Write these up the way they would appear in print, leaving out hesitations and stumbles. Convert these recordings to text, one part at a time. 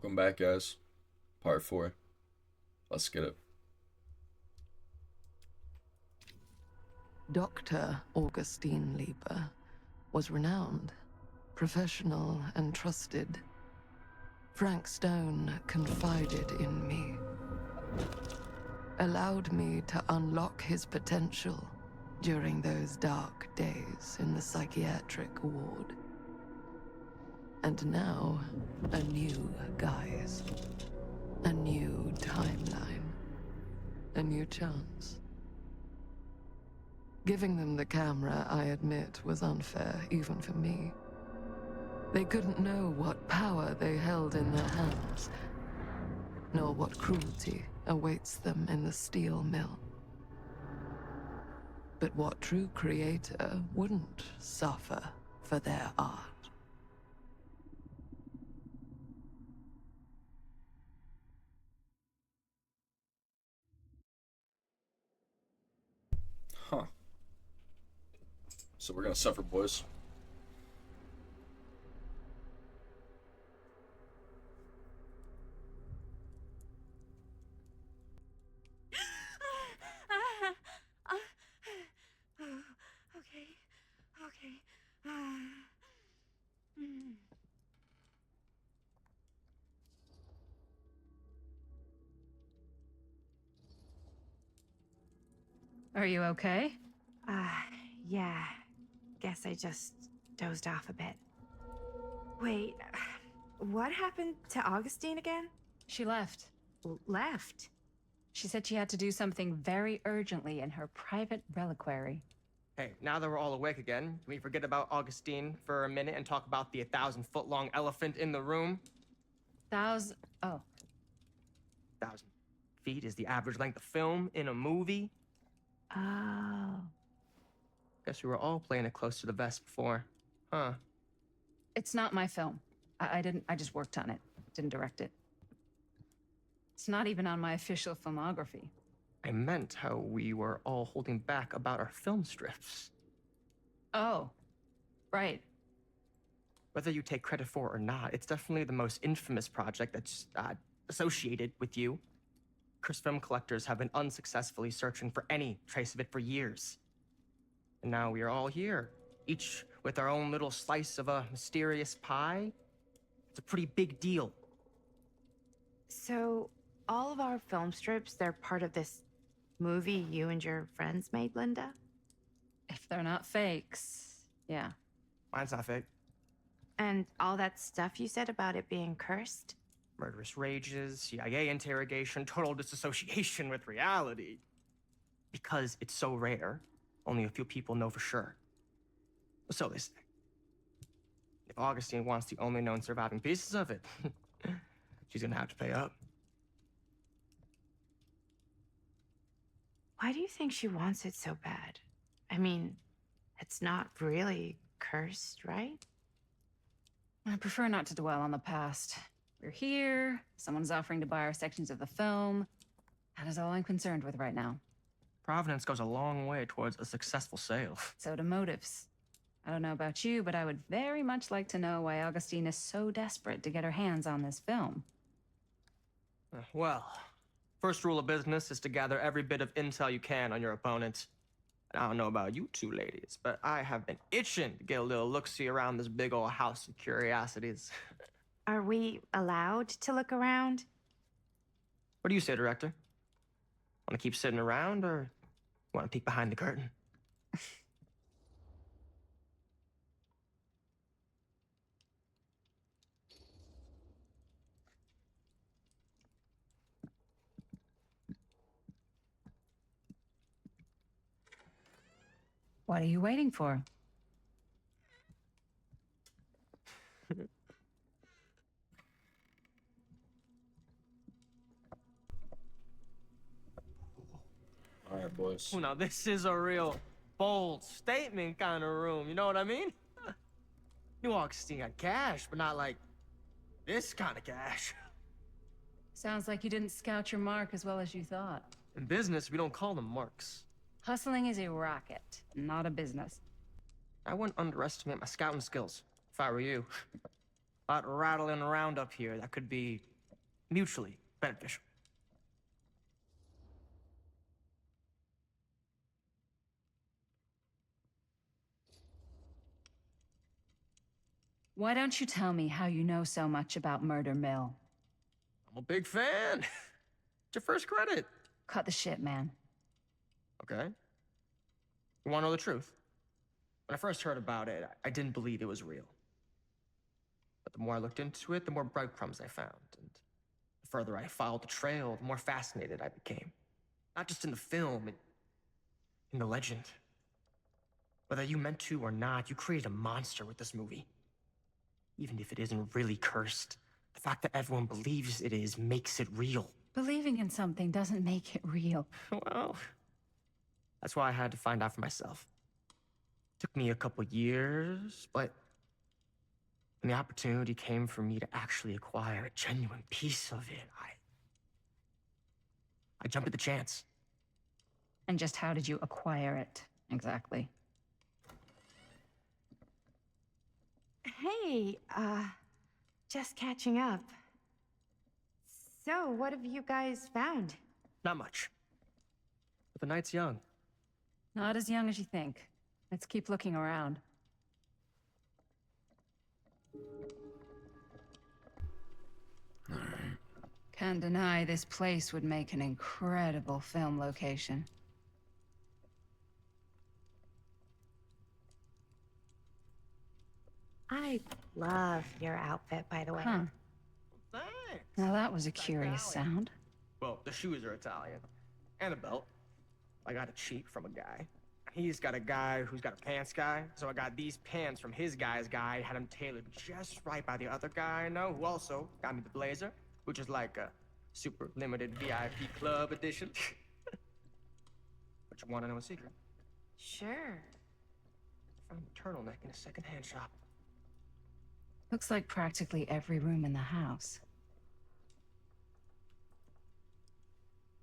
Welcome back, guys. Part 4. Let's get it. Dr. Augustine Lieber was renowned, professional, and trusted. Frank Stone confided in me, allowed me to unlock his potential during those dark days in the psychiatric ward. And now, a new guise, a new timeline, a new chance. Giving them the camera, I admit, was unfair, even for me. They couldn't know what power they held in their hands, nor what cruelty awaits them in the steel mill. But what true creator wouldn't suffer for their art? Huh. So we're gonna suffer, boys. Okay, okay. Are you okay? Yeah. Guess I just dozed off a bit. Wait, what happened to Augustine again? She left. Left? She said she had to do something very urgently in her private reliquary. Hey, now that we're all awake again, can we forget about Augustine for a minute and talk about the 1,000-foot-long elephant in the room? Oh, 1,000 feet is the average length of film in a movie. Oh. Guess we were all playing it close to the vest before, huh? it's not my film. I just worked on it. Didn't direct it. It's not even on my official filmography. I meant how we were all holding back about our film strips. Oh, right. Whether you take credit for it or not, it's definitely the most infamous project that's associated with you. Cursed film collectors have been unsuccessfully searching for any trace of it for years. And now we are all here, each with our own little slice of a mysterious pie. It's a pretty big deal. So, all of our film strips, they're part of this movie you and your friends made, Linda? If they're not fakes, yeah. Mine's not fake. And all that stuff you said about it being cursed? Murderous rages, CIA interrogation, total disassociation with reality. Because it's so rare, only a few people know for sure. So they say. If Augustine wants the only known surviving pieces of it, she's gonna have to pay up. Why do you think she wants it so bad? I mean, it's not really cursed, right? I prefer not to dwell on the past. We're here, someone's offering to buy our sections of the film. That is all I'm concerned with right now. Providence goes a long way towards a successful sale. So do motives. I don't know about you, but I would very much like to know why Augustine is so desperate to get her hands on this film. Well, first rule of business is to gather every bit of intel you can on your opponent. And I don't know about you two ladies, but I have been itching to get a little look-see around this big old house of curiosities. Are we allowed to look around? What do you say, director? Want to keep sitting around, or want to peek behind the curtain? What are you waiting for? Alright, boys. Well, now this is a real bold statement kind of room, you know what I mean? New Augustine got cash, but not like this kind of cash. Sounds like you didn't scout your mark as well as you thought. In business, we don't call them marks. Hustling is a racket, not a business. I wouldn't underestimate my scouting skills, if I were you. A lot rattling around up here that could be mutually beneficial. Why don't you tell me how you know so much about Murder Mill? I'm a big fan. It's your first credit. Cut the shit, man. Okay. You want to know the truth? When I first heard about it, I didn't believe it was real. But the more I looked into it, the more breadcrumbs I found. And the further I followed the trail, the more fascinated I became. Not just in the film, in the legend. Whether you meant to or not, you created a monster with this movie. Even if it isn't really cursed, the fact that everyone believes it is makes it real. Believing in something doesn't make it real. Well, that's why I had to find out for myself. Took me a couple years, but when the opportunity came for me to actually acquire a genuine piece of it, I jumped at the chance. And just how did you acquire it, exactly? Hey, just catching up. So, what have you guys found? Not much. But the night's young. Not as young as you think. Let's keep looking around. Alright. Can't deny this place would make an incredible film location. I love your outfit, by the way. Huh. Thanks. Now that was a curious Italian. sound. Well, the shoes are Italian. And the belt. I got it cheap from a guy. He's got a guy who's got a pants guy, so I got these pants from his guy's guy, had them tailored just right by the other guy I know, who also got me the blazer, which is like a super limited VIP club edition. But you want to know a secret? Sure. Found a turtleneck in a secondhand shop. Looks like practically every room in the house.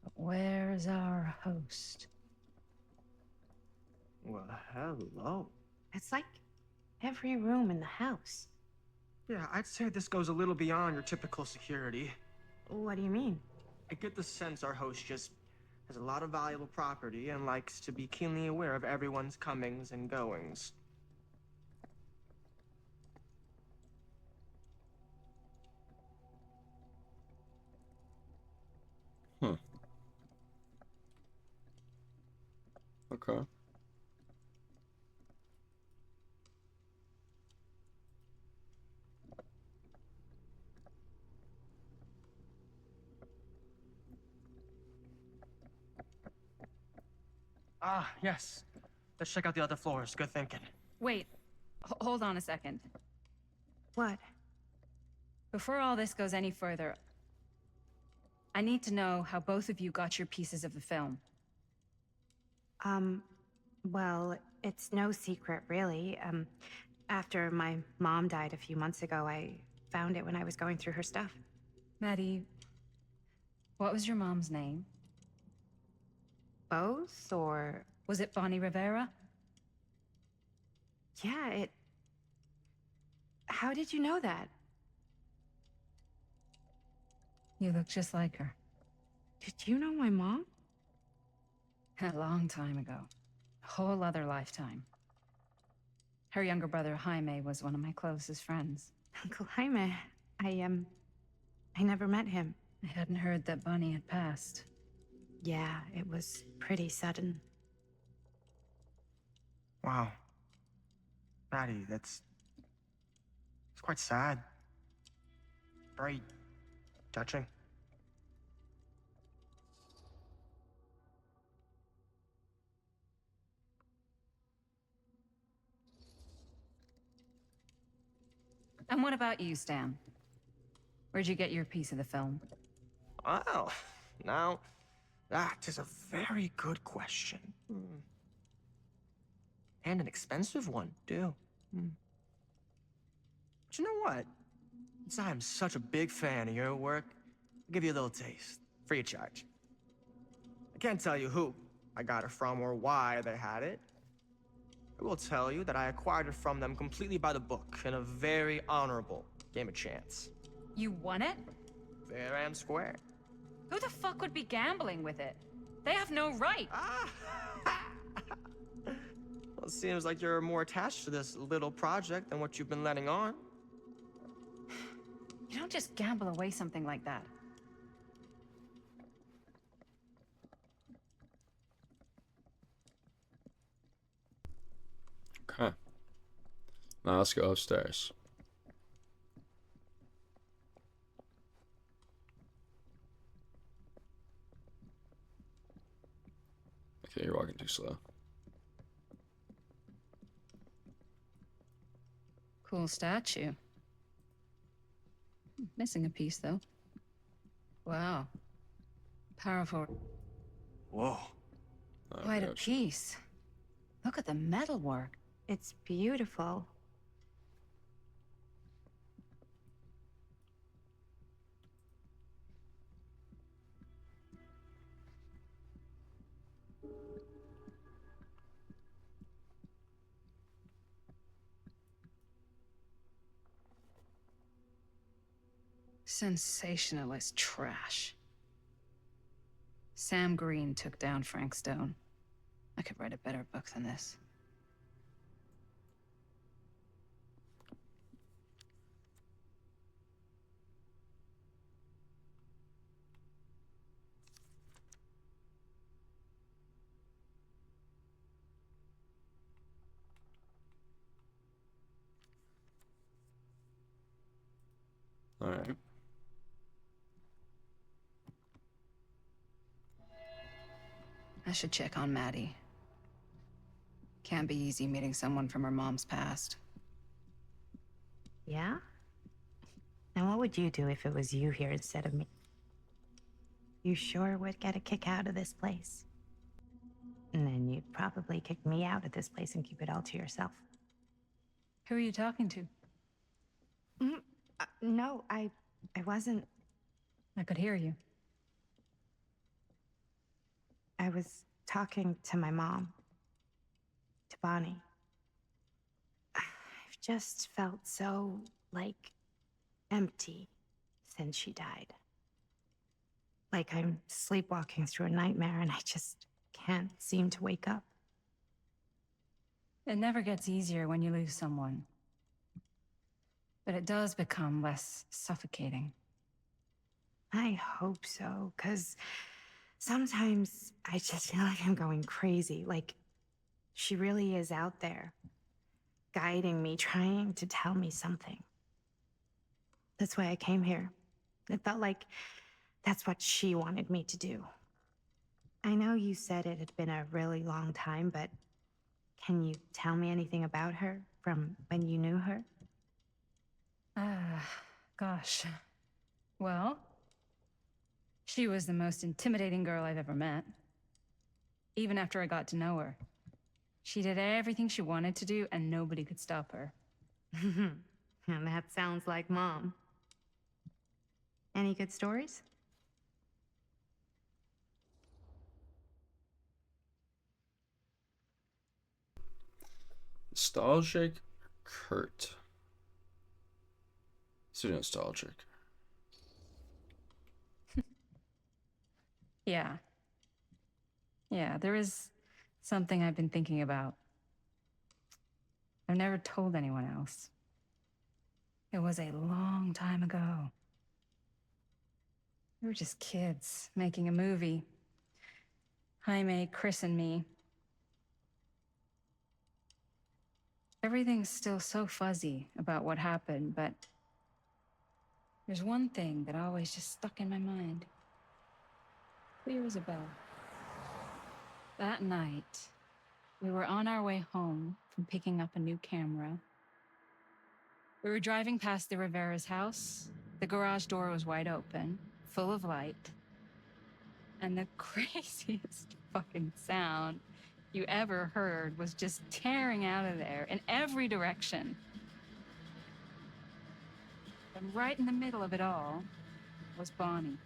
But where's our host? Well, hello. It's like every room in the house. Yeah, I'd say this goes a little beyond your typical security. What do you mean? I get the sense our host just has a lot of valuable property and likes to be keenly aware of everyone's comings and goings. Huh. Okay. Ah, yes. Let's check out the other floors. Good thinking. Wait, hold on a second. What? Before all this goes any further, I need to know how both of you got your pieces of the film. Well, it's no secret, really. After my mom died a few months ago, I found it when I was going through her stuff. Maddie, what was your mom's name? Both, or... Was it Bonnie Rivera? Yeah, How did you know that? You look just like her. Did you know my mom? A long time ago. A whole other lifetime. Her younger brother, Jaime, was one of my closest friends. Uncle Jaime. I never met him. I hadn't heard that Bonnie had passed. Yeah, it was pretty sudden. Wow. Maddie, it's quite sad. Very touching. And what about you, Stan? Where'd you get your piece of the film? Well, now, that is a very good question. And an expensive one, too. But you know what? Since I am such a big fan of your work, I'll give you a little taste, free of charge. I can't tell you who I got it from or why they had it. I will tell you that I acquired it from them completely by the book in a very honorable Game a chance. You won it? Fair and square. Who the fuck would be gambling with it? They have no right. Ah! Well, it seems like you're more attached to this little project than what you've been letting on. You don't just gamble away something like that. Okay. Now let's go upstairs. Okay, you're walking too slow. Cool statue. Missing a piece, though. Wow. Powerful. Whoa. Oh, Quite a gosh. piece. Look at the metalwork. It's beautiful. Sensationalist trash. Sam Green took down Frank Stone. I could write a better book than this. All right. I should check on Maddie. Can't be easy meeting someone from her mom's past. Yeah? And what would you do if it was you here instead of me? You sure would get a kick out of this place. And then you'd probably kick me out of this place and keep it all to yourself. Who are you talking to? No, I wasn't. I could hear you. I was talking to my mom. To Bonnie. I've just felt so, like, empty since she died. Like I'm sleepwalking through a nightmare and I just can't seem to wake up. It never gets easier when you lose someone. But it does become less suffocating. I hope so, because sometimes I just feel like I'm going crazy. Like, she really is out there, guiding me, trying to tell me something. That's why I came here. It felt like that's what she wanted me to do. I know you said it had been a really long time, but can you tell me anything about her from when you knew her? Gosh. Well, she was the most intimidating girl I've ever met. Even after I got to know her. She did everything she wanted to do, and nobody could stop her. And that sounds like Mom. Any good stories? Nostalgic Kurt. So nostalgic. Yeah. Yeah, there is something I've been thinking about. I've never told anyone else. It was a long time ago. We were just kids making a movie. Jaime, Chris, and me. Everything's still so fuzzy about what happened, but there's one thing that always just stuck in my mind. Clear as a bell. That night, we were on our way home from picking up a new camera. We were driving past the Rivera's house. The garage door was wide open, full of light. And the craziest fucking sound you ever heard was just tearing out of there in every direction. And right in the middle of it all was Bonnie.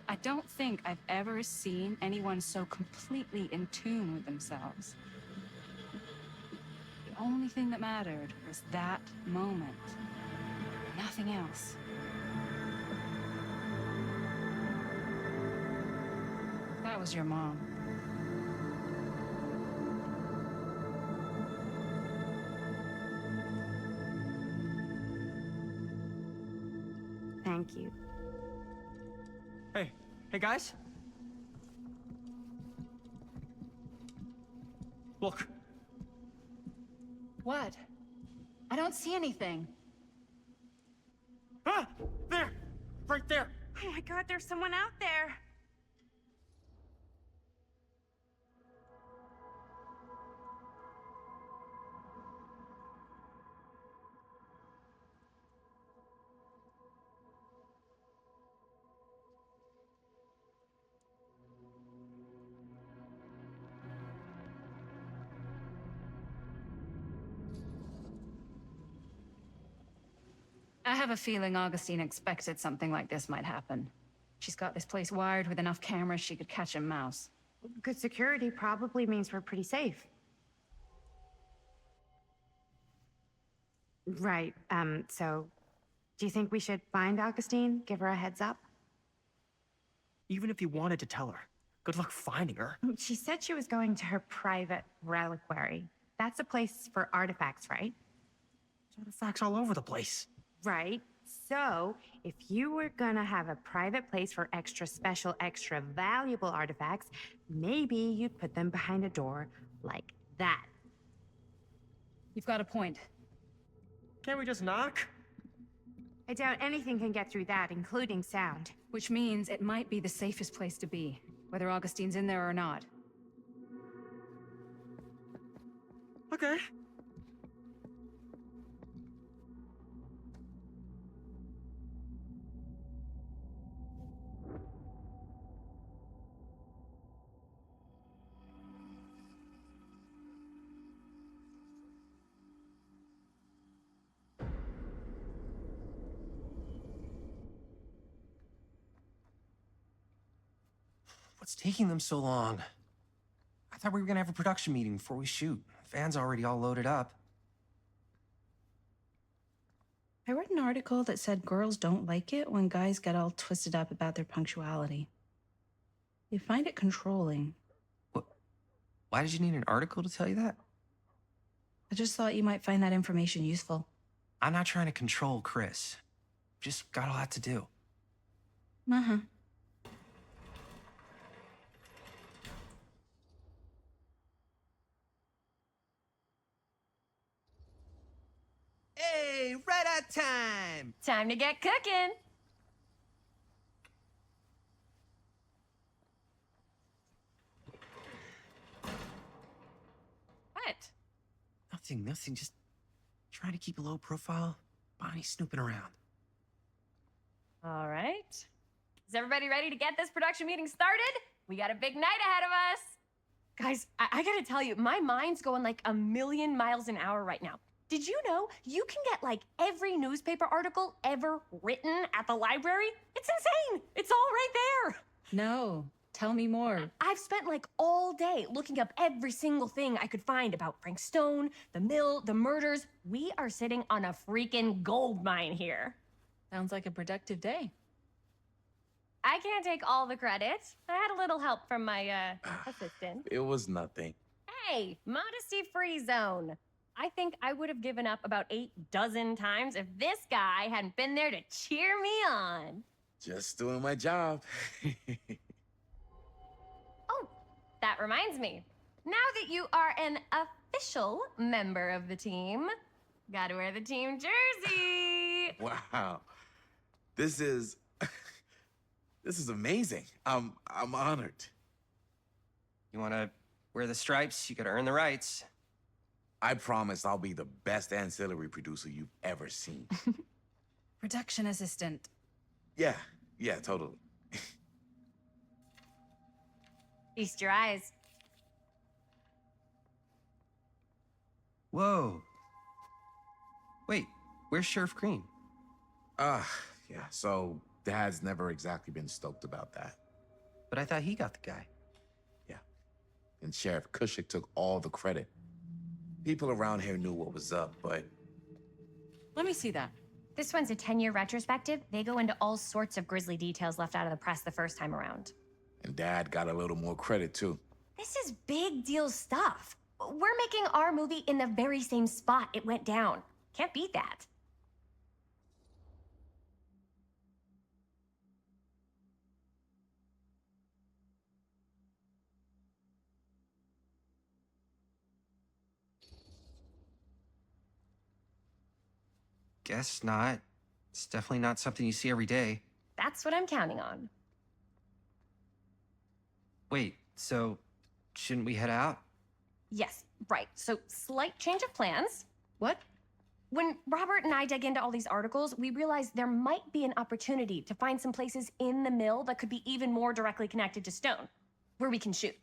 I don't think I've ever seen anyone so completely in tune with themselves. The only thing that mattered was that moment. Nothing else. That was your mom. Thank you. Hey guys. Look. What? I don't see anything. Ah! There! Right there! Oh my god, there's someone out there. I have a feeling Augustine expected something like this might happen. She's got this place wired with enough cameras she could catch a mouse. Good security probably means we're pretty safe. Right, so do you think we should find Augustine? Give her a heads up? Even if you wanted to tell her, good luck finding her. She said she was going to her private reliquary. That's a place for artifacts, right? There's artifacts all over the place. Right. So, if you were gonna have a private place for extra special, extra valuable artifacts, maybe you'd put them behind a door like that. You've got a point. Can't we just knock? I doubt anything can get through that, including sound. Which means it might be the safest place to be, whether Augustine's in there or not. Okay. What's taking them so long? I thought we were gonna have a production meeting before we shoot. Van's already all loaded up. I read an article that said girls don't like it when guys get all twisted up about their punctuality. They find it controlling. What? Why did you need an article to tell you that? I just thought you might find that information useful. I'm not trying to control Chris. Just got a lot to do. Uh-huh. Hey, right on time! Time to get cooking. What? Nothing. Just trying to keep a low profile. Bonnie's snooping around. All right. Is everybody ready to get this production meeting started? We got a big night ahead of us. Guys, I gotta tell you, my mind's going like a million miles an hour right now. Did you know you can get like every newspaper article ever written at the library? It's insane. It's all right there. No, tell me more. I've spent like all day looking up every single thing I could find about Frank Stone, the mill, the murders. We are sitting on a freaking gold mine here. Sounds like a productive day. I can't take all the credit. I had a little help from my assistant. It was nothing. Hey, modesty-free zone. I think I would have given up about 8 dozen times if this guy hadn't been there to cheer me on. Just doing my job. Oh, that reminds me. Now that you are an official member of the team, gotta wear the team jersey. Wow. This is this is amazing. I'm honored. You wanna wear the stripes? You gotta earn the rights. I promise I'll be the best ancillary producer you've ever seen. Production assistant. Yeah, totally. Feast your eyes. Whoa. Wait, where's Sheriff Green? Yeah, so Dad's never exactly been stoked about that. But I thought he got the guy. Yeah. And Sheriff Kushik took all the credit. People around here knew what was up, but Let me see that. This one's a 10-year retrospective. They go into all sorts of grisly details left out of the press the first time around. and Dad got a little more credit too. This is big deal stuff. We're making our movie in the very same spot it went down. Can't beat that. Guess not. It's definitely not something you see every day. That's what I'm counting on. Wait, so shouldn't we head out? Yes, right. So, slight change of plans. What? When Robert and I dug into all these articles, we realized there might be an opportunity to find some places in the mill that could be even more directly connected to Stone, where we can shoot.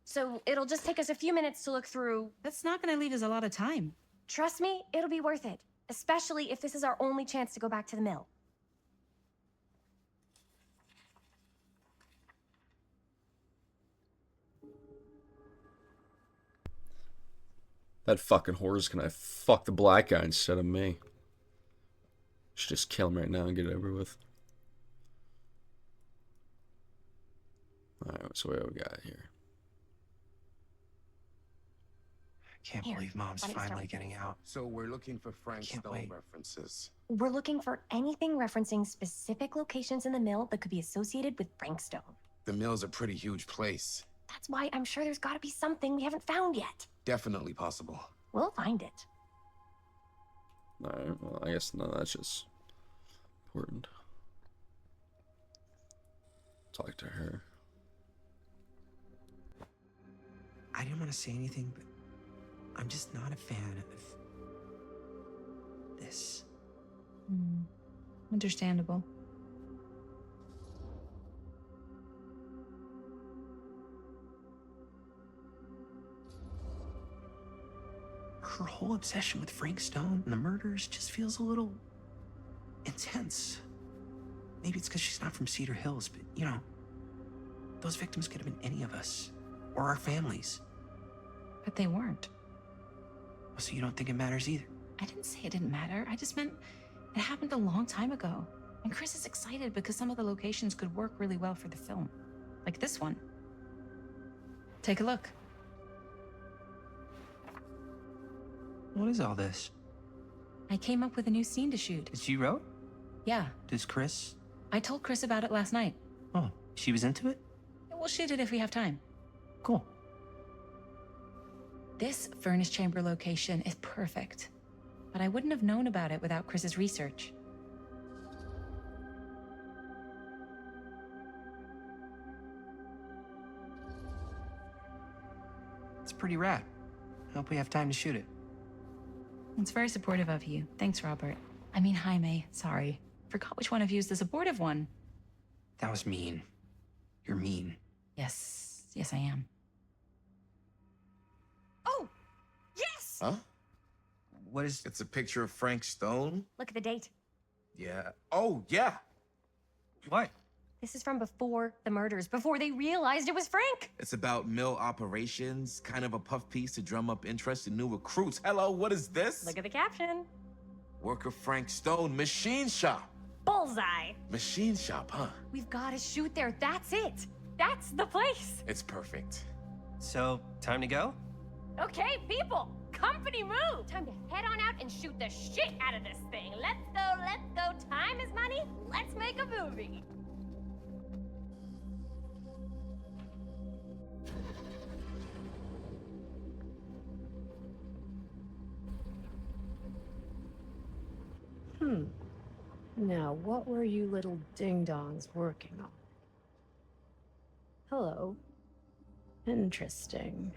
So, it'll just take us a few minutes to look through. That's not gonna leave us a lot of time. Trust me, it'll be worth it, especially if this is our only chance to go back to the mill. That fucking whore's gonna fuck the black guy instead of me. Should just kill him right now and get it over with. Alright, so what do we got here? Can't Here, believe Mom's why don't you start finally with getting out. So we're looking for Frank Can't Stone wait. references. We're looking for anything referencing specific locations in the mill that could be associated with Frank Stone. The mill's a pretty huge place. That's why I'm sure there's gotta be something we haven't found yet. Definitely possible. We'll find it. Alright, well, I guess none of that's just important. Talk to her. I didn't want to say anything, but I'm just not a fan of this. Understandable. Her whole obsession with Frank Stone and the murders just feels a little intense. Maybe it's because she's not from Cedar Hills, but you know, those victims could have been any of us or our families. But they weren't. So you don't think it matters either? I didn't say it didn't matter. I just meant it happened a long time ago. And Chris is excited because some of the locations could work really well for the film. Like this one. Take a look. What is all this? I came up with a new scene to shoot. That you wrote? Yeah, Does Chris? I told Chris about it last night. Oh, she was into it? We'll shoot it if we have time. Cool. This furnace chamber location is perfect. But I wouldn't have known about it without Chris's research. It's pretty rad. I hope we have time to shoot it. It's very supportive of you. Thanks, Robert. I mean, Jaime, sorry. Forgot which one of you is the supportive one. That was mean. You're mean. Yes, I am. Oh! Yes! Huh? What is... It's a picture of Frank Stone? Look at the date. Yeah. Oh, yeah. What? This is from before the murders, before they realized it was Frank. It's about mill operations, kind of a puff piece to drum up interest in new recruits. Hello, what is this? Look at the caption. Worker Frank Stone, machine shop. Bullseye. Machine shop, huh? We've gotta shoot there. That's it. That's the place. It's perfect. So, time to go? Okay, people. Company move. Time to head on out and shoot the shit out of this thing. Let's go, let's go. Time is money. Let's make a movie. Now, what were you little ding-dongs working on? Hello. Interesting.